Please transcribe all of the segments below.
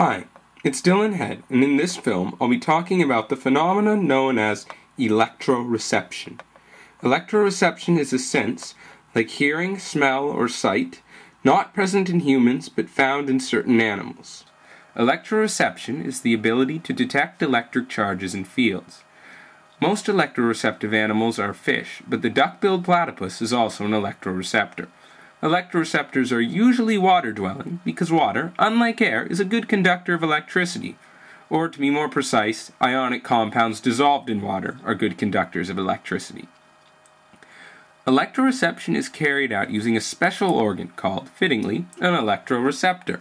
Hi, it's Dylan Head, and in this film I'll be talking about the phenomenon known as electroreception. Electroreception is a sense, like hearing, smell, or sight, not present in humans but found in certain animals. Electroreception is the ability to detect electric charges in fields. Most electroreceptive animals are fish, but the duck-billed platypus is also an electroreceptor. Electroreceptors are usually water-dwelling because water, unlike air, is a good conductor of electricity. Or, to be more precise, ionic compounds dissolved in water are good conductors of electricity. Electroreception is carried out using a special organ called, fittingly, an electroreceptor.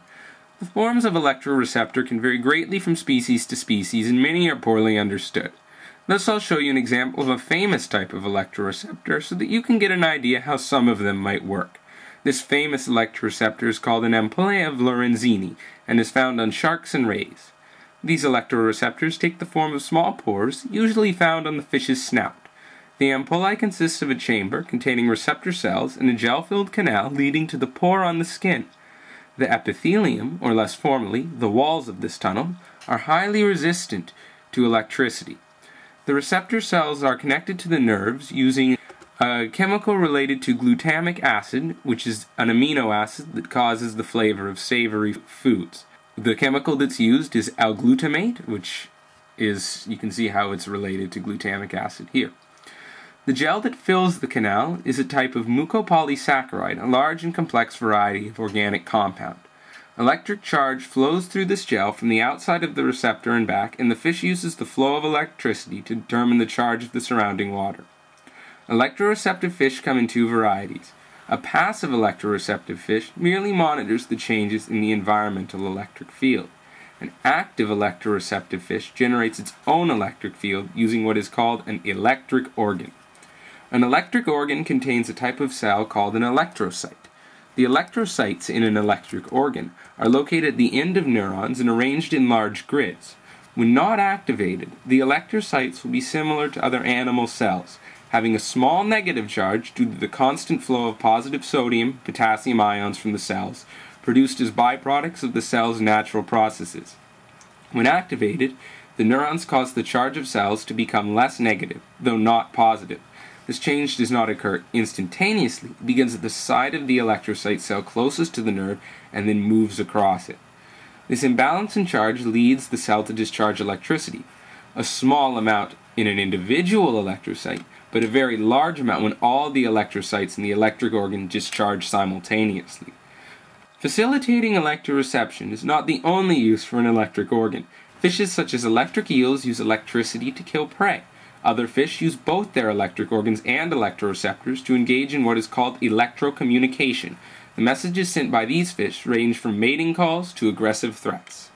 The forms of electroreceptor can vary greatly from species to species, and many are poorly understood. Thus I'll show you an example of a famous type of electroreceptor so that you can get an idea how some of them might work. This famous electroreceptor is called an ampulla of Lorenzini and is found on sharks and rays. These electroreceptors take the form of small pores, usually found on the fish's snout. The ampullae consists of a chamber containing receptor cells and a gel-filled canal leading to the pore on the skin. The epithelium, or less formally, the walls of this tunnel, are highly resistant to electricity. The receptor cells are connected to the nerves using a chemical related to glutamic acid, which is an amino acid that causes the flavor of savory foods. The chemical that's used is L-glutamate, which is, you can see how it's related to glutamic acid here. The gel that fills the canal is a type of mucopolysaccharide, a large and complex variety of organic compound. Electric charge flows through this gel from the outside of the receptor and back, and the fish uses the flow of electricity to determine the charge of the surrounding water. Electroreceptive fish come in two varieties. A passive electroreceptive fish merely monitors the changes in the environmental electric field. An active electroreceptive fish generates its own electric field using what is called an electric organ. An electric organ contains a type of cell called an electrocyte. The electrocytes in an electric organ are located at the end of neurons and arranged in large grids. When not activated, the electrocytes will be similar to other animal cells, having a small negative charge due to the constant flow of positive sodium, potassium ions from the cells, produced as byproducts of the cell's natural processes. When activated, the neurons cause the charge of cells to become less negative, though not positive. This change does not occur instantaneously. It begins at the side of the electrocyte cell closest to the nerve and then moves across it. This imbalance in charge leads the cell to discharge electricity, a small amount in an individual electrocyte, but a very large amount when all the electrocytes in the electric organ discharge simultaneously. Facilitating electroreception is not the only use for an electric organ. Fishes such as electric eels use electricity to kill prey. Other fish use both their electric organs and electroreceptors to engage in what is called electrocommunication. The messages sent by these fish range from mating calls to aggressive threats.